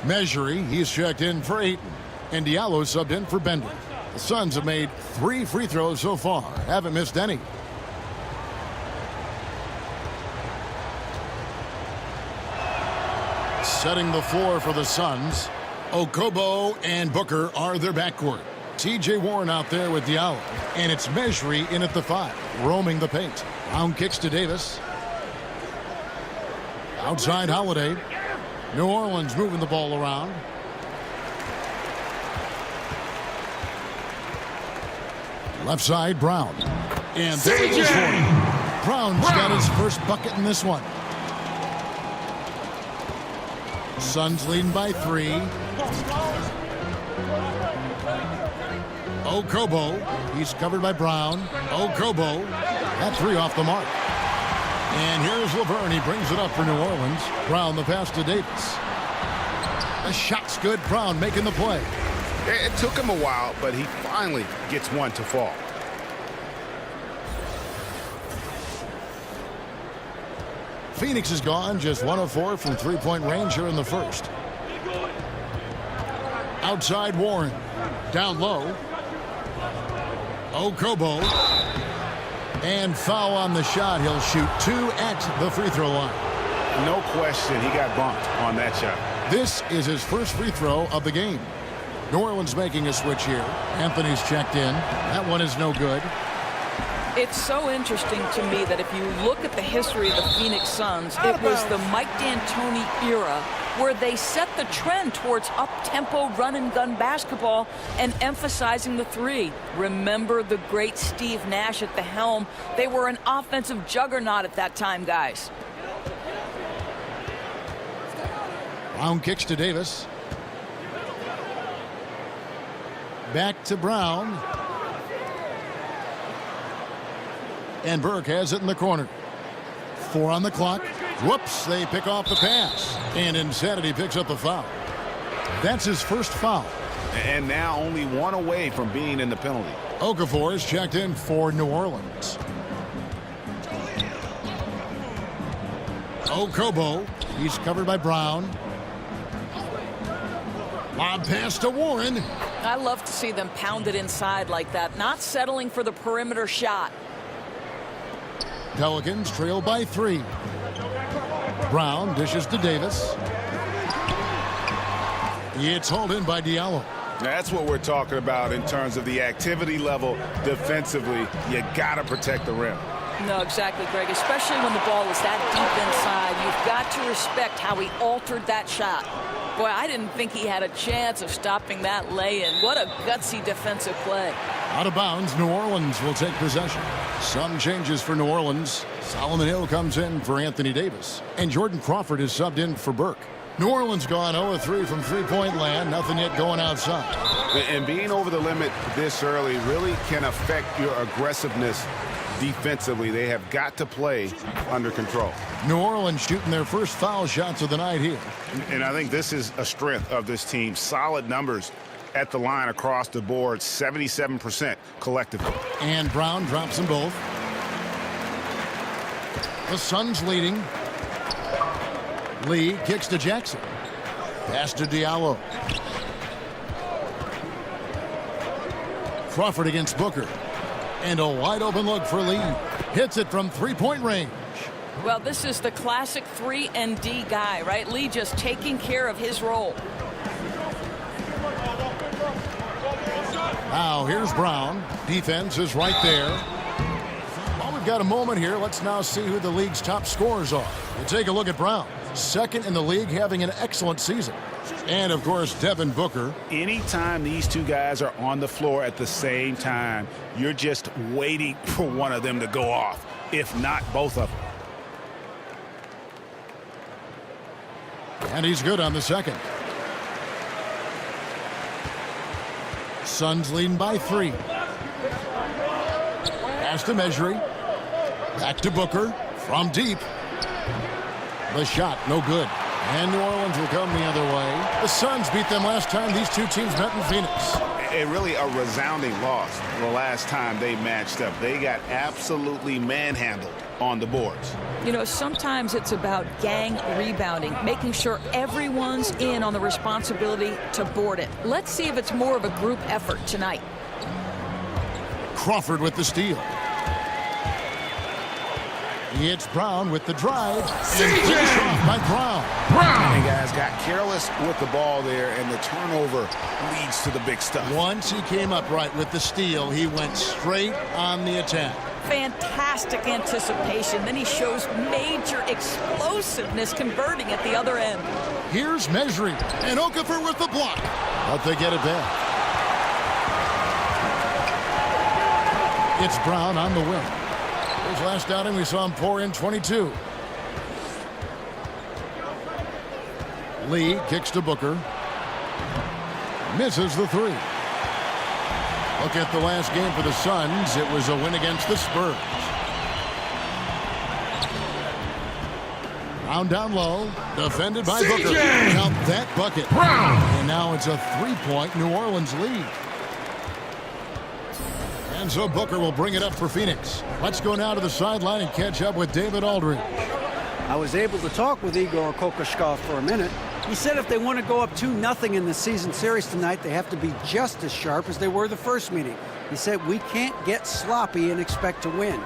Measury, he's checked in for Ayton. And Diallo subbed in for Bender. The Suns have made 3 free throws so far. Haven't missed any. Setting the floor for the Suns. Okobo and Booker are their backcourt. T.J. Warren out there with Diallo. And it's Measury in at the 5, roaming the paint. Brown kicks to Davis. Outside Holiday. New Orleans moving the ball around. Left side, Brown. And there it is for him. Brown's got his first bucket in this one. Suns leading by 3. Okobo. He's covered by Brown. Okobo. That 3 off the mark. And here's Laverne. He brings it up for New Orleans. Brown the pass to Davis. The shot's good. Brown making the play. It took him a while, but he finally gets one to fall. Phoenix is gone, just 1 of 4 from three-point range here in the first. Outside Warren. Down low. Okobo. And foul on the shot. He'll shoot 2 at the free throw line. No question, he got bumped on that shot. This is his first free throw of the game. New Orleans making a switch here. Anthony's checked in. That one is no good. It's so interesting to me that if you look at the history of the Phoenix Suns, it was the Mike D'Antoni era where they set the trend towards up-tempo run-and-gun basketball and emphasizing the 3. Remember the great Steve Nash at the helm. They were an offensive juggernaut at that time, guys. Brown kicks to Davis. Back to Brown. And Burke has it in the corner. 4 on the clock. Whoops, they pick off the pass. And Insanity picks up the foul. That's his first foul. And now only 1 away from being in the penalty. Okafor is checked in for New Orleans. Okobo. He's covered by Brown. Lob pass to Warren. I love to see them pound it inside like that, not settling for the perimeter shot. Pelicans trail by 3. Brown dishes to Davis. It's hauled in by Diallo. That's what we're talking about in terms of the activity level defensively. You got to protect the rim. No, exactly, Greg, especially when the ball is that deep inside. You've got to respect how he altered that shot. Boy, I didn't think he had a chance of stopping that lay-in. What a gutsy defensive play. Out of bounds, New Orleans will take possession. Some changes for New Orleans. Solomon Hill comes in for Anthony Davis. And Jordan Crawford is subbed in for Burke. New Orleans gone 0-3 from three-point land. Nothing yet going outside. And being over the limit this early really can affect your aggressiveness defensively. They have got to play under control. New Orleans shooting their first foul shots of the night here. And I think this is a strength of this team. Solid numbers at the line across the board, 77% collectively. And Brown drops them both. The Suns leading. Lee kicks to Jackson. Pass to Diallo. Crawford against Booker. And a wide open look for Lee. Hits it from three-point range. Well, this is the classic 3-and-D guy, right? Lee just taking care of his role. Now here's Brown. Defense is right there. Well, we've got a moment here. Let's now see who the league's top scorers are. We'll take a look at Brown. Second in the league, having an excellent season. And, of course, Devin Booker. Anytime these two guys are on the floor at the same time, you're just waiting for one of them to go off, if not both of them. And he's good on the second. Suns leading by 3. Pass to Measury. Back to Booker. From deep. The shot, no good. And New Orleans will come the other way. The Suns beat them last time these two teams met in Phoenix. And really a resounding loss the last time they matched up. They got absolutely manhandled on the boards. You know, sometimes it's about gang rebounding, making sure everyone's in on the responsibility to board it. Let's see if it's more of a group effort tonight. Crawford with the steal. It's Brown with the drive. And finished off by Brown. And guys got careless with the ball there, and the turnover leads to the big stuff. Once he came up right with the steal, he went straight on the attack. Fantastic anticipation. Then he shows major explosiveness converting at the other end. Here's measuring. And Okafor with the block. But they get it back. It's Brown on the wing. His last outing, we saw him pour in 22. Lee kicks to Booker. Misses the three. Look at the last game for the Suns. It was a win against the Spurs. Brown down low. Defended by Booker. Count that bucket. And now it's a three-point New Orleans lead. And so Booker will bring it up for Phoenix. Let's go now to the sideline and catch up with David Aldridge. I was able to talk with Igor Kokoschkov for a minute. He said if they want to go up 2-0 in the season series tonight, they have to be just as sharp as they were the first meeting. He said we can't get sloppy and expect to win.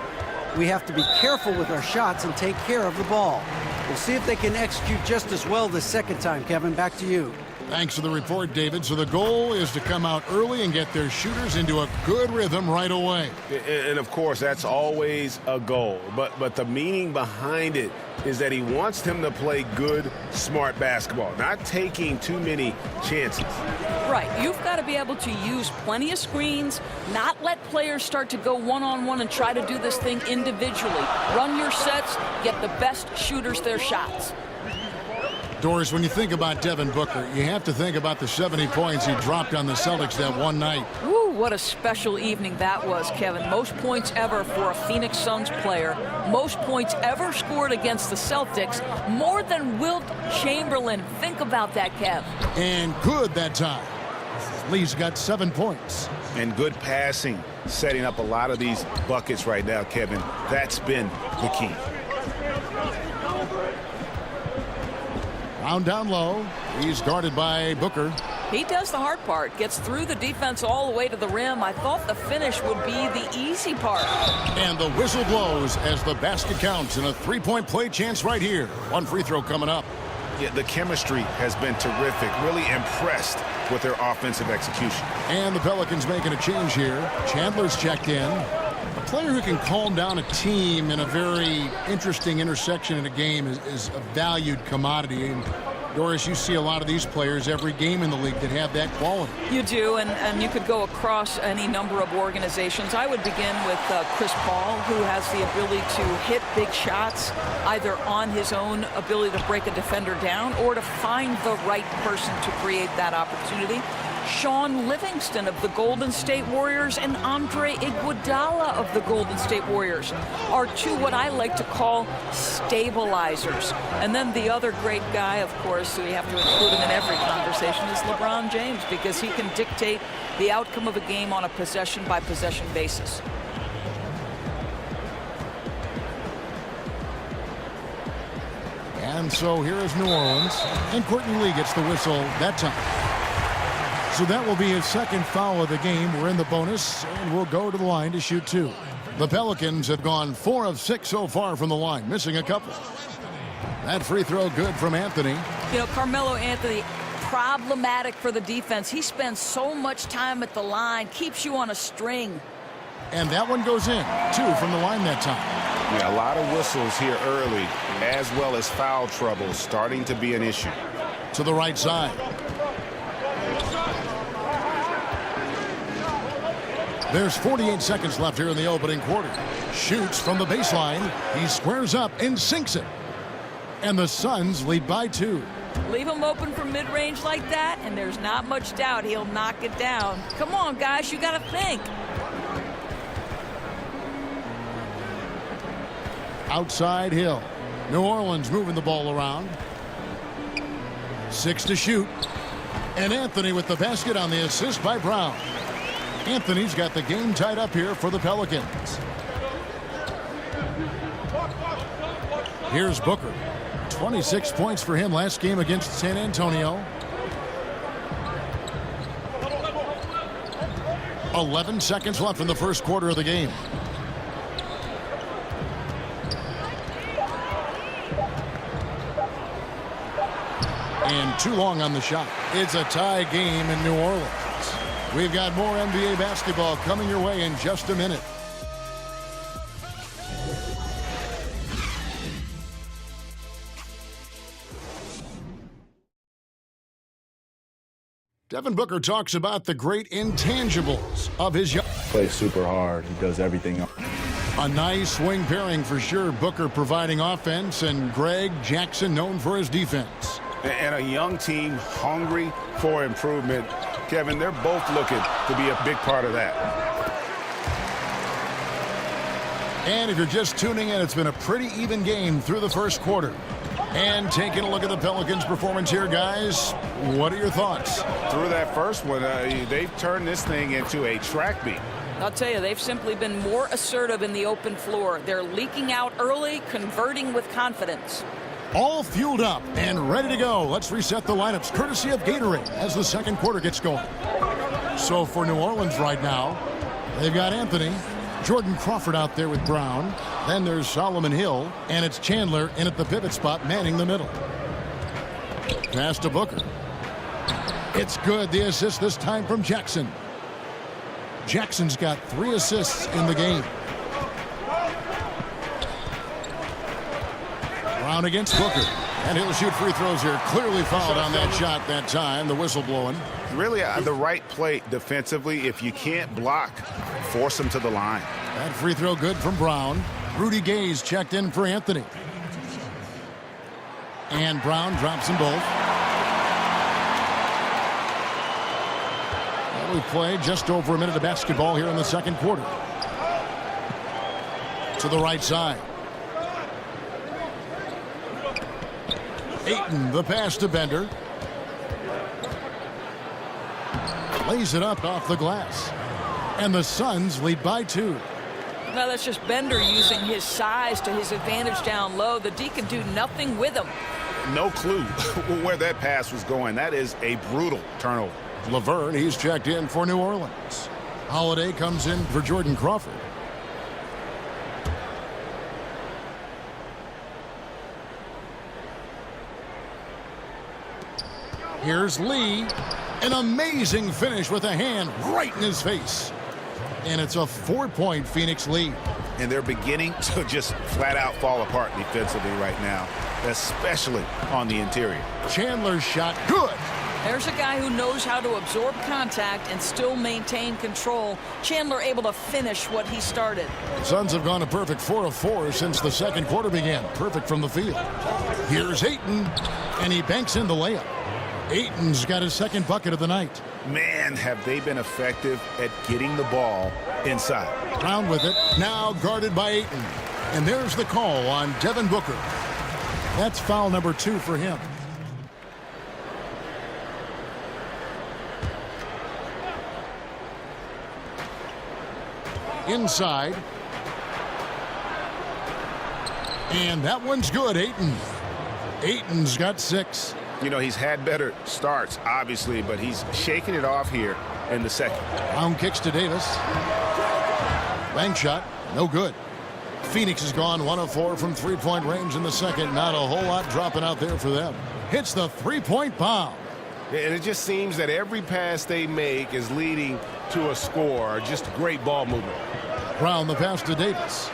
We have to be careful with our shots and take care of the ball. We'll see if they can execute just as well the second time. Kevin, back to you. Thanks for the report, David. So the goal is to come out early and get their shooters into a good rhythm right away. And of course, that's always a goal. But the meaning behind it is that he wants them to play good, smart basketball, not taking too many chances. Right. You've got to be able to use plenty of screens, not let players start to go one-on-one and try to do this thing individually. Run your sets, get the best shooters their shots. Doris, when you think about Devin Booker, you have to think about the 70 points he dropped on the Celtics that one night. Ooh, what a special evening that was, Kevin. Most points ever for a Phoenix Suns player. Most points ever scored against the Celtics. More than Wilt Chamberlain. Think about that, Kev. And good that time. Lee's got 7 points. And good passing, setting up a lot of these buckets right now, Kevin. That's been the key. Brown down low. He's guarded by Booker. He does the hard part. Gets through the defense all the way to the rim. I thought the finish would be the easy part. And the whistle blows as the basket counts and a three-point play chance right here. One free throw coming up. Yeah, the chemistry has been terrific. Really impressed with their offensive execution. And the Pelicans making a change here. Chandler's checked in. A player who can calm down a team in a very interesting intersection in a game is a valued commodity. And Doris, you see a lot of these players every game in the league that have that quality. You do, and you could go across any number of organizations. I would begin with Chris Paul, who has the ability to hit big shots, either on his own ability to break a defender down or to find the right person to create that opportunity. Sean Livingston of the Golden State Warriors and Andre Iguodala of the Golden State Warriors are two what I like to call stabilizers. And then the other great guy, of course, we have to include him in every conversation, is LeBron James, because he can dictate the outcome of a game on a possession-by-possession basis. And so here is New Orleans, and Courtney Lee gets the whistle that time. So that will be his second foul of the game. We're in the bonus, and we'll go to the line to shoot 2. The Pelicans have gone 4 of 6 so far from the line, missing a couple. That free throw good from Anthony. You know, Carmelo Anthony, problematic for the defense. He spends so much time at the line, keeps you on a string. And that one goes in. 2 from the line that time. Yeah, a lot of whistles here early, as well as foul trouble starting to be an issue. To the right side. There's 48 seconds left here in the opening quarter. Shoots from the baseline. He squares up and sinks it. And the Suns lead by 2. Leave him open from mid-range like that, and there's not much doubt he'll knock it down. Come on, guys, you got to think. Outside Hill. New Orleans moving the ball around. 6 to shoot. And Anthony with the basket on the assist by Brown. Anthony's got the game tied up here for the Pelicans. Here's Booker. 26 points for him last game against San Antonio. 11 seconds left in the first quarter of the game. And too long on the shot. It's a tie game in New Orleans. We've got more NBA basketball coming your way in just a minute. Devin Booker talks about the great intangibles of his young. Plays super hard. He does everything. A nice swing pairing for sure. Booker providing offense and Greg Jackson known for his defense. And a young team hungry for improvement. Kevin, they're both looking to be a big part of that. And if you're just tuning in, it's been a pretty even game through the first quarter. And taking a look at the Pelicans' performance here, guys, what are your thoughts? Through that first one, they've turned this thing into a track meet. I'll tell you, they've simply been more assertive in the open floor. They're leaking out early, converting with confidence. All fueled up and ready to go. Let's reset the lineups courtesy of Gatorade as the second quarter gets going. So for New Orleans right now, they've got Anthony, Jordan Crawford out there with Brown. Then there's Solomon Hill, and it's Chandler in at the pivot spot, manning the middle. Pass to Booker. It's good. The assist this time from Jackson. Jackson's got 3 assists in the game. Brown against Booker. And he'll shoot free throws here. Clearly fouled on that shot that time. The whistle blowing. Really the right play defensively. If you can't block, force them to the line. That free throw good from Brown. Rudy Gay's checked in for Anthony. And Brown drops them both. Well, we've played just over a minute of basketball here in the second quarter. To the right side. Ayton, the pass to Bender. Lays it up off the glass. And the Suns lead by 2. Well, that's just Bender using his size to his advantage down low. The D can do nothing with him. No clue where that pass was going. That is a brutal turnover. Laverne, he's checked in for New Orleans. Holiday comes in for Jordan Crawford. Here's Lee. An amazing finish with a hand right in his face. And it's a 4-point Phoenix lead. And they're beginning to just flat out fall apart defensively right now, especially on the interior. Chandler's shot good. There's a guy who knows how to absorb contact and still maintain control. Chandler able to finish what he started. Suns have gone a perfect 4 of 4 since the second quarter began. Perfect from the field. Here's Ayton, and he banks in the layup. Ayton's got his second bucket of the night. Man, have they been effective at getting the ball inside. Brown with it, now guarded by Ayton. And there's the call on Devin Booker. That's foul number 2 for him. Inside. And that one's good, Ayton. Ayton's got 6. You know, he's had better starts, obviously, but he's shaking it off here in the second. Brown kicks to Davis. Bank shot, no good. Phoenix has gone 1 of 4 from three-point range in the second. Not a whole lot dropping out there for them. Hits the three-point bomb. And it just seems that every pass they make is leading to a score. Just great ball movement. Brown the pass to Davis.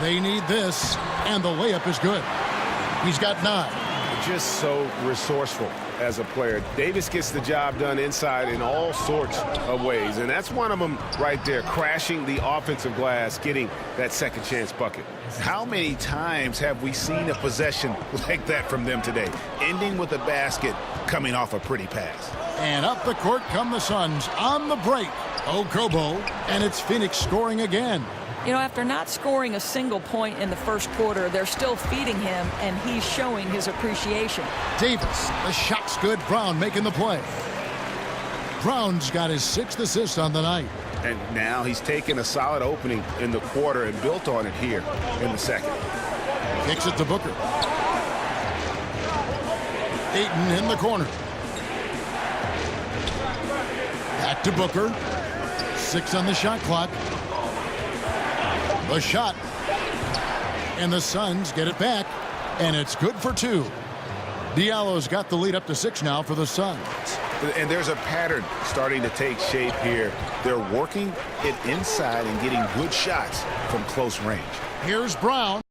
They need this, and the layup is good. He's got 9. Just so resourceful as a player. Davis gets the job done inside in all sorts of ways, and that's one of them right there, crashing the offensive glass, getting that second chance bucket. How many times have we seen a possession like that from them today, ending with a basket coming off a pretty pass? And up the court come the Suns on the break. Okobo, and it's Phoenix scoring again. You know, after not scoring a single point in the first quarter, they're still feeding him, and he's showing his appreciation. Davis, the shot's good. Brown making the play. Brown's got his 6th assist on the night. And now he's taken a solid opening in the quarter and built on it here in the second. Kicks it to Booker. Ayton in the corner. Back to Booker. 6 on the shot clock. The shot. And the Suns get it back. And it's good for 2. Diallo's got the lead up to 6 now for the Suns. And there's a pattern starting to take shape here. They're working it inside and getting good shots from close range. Here's Brown.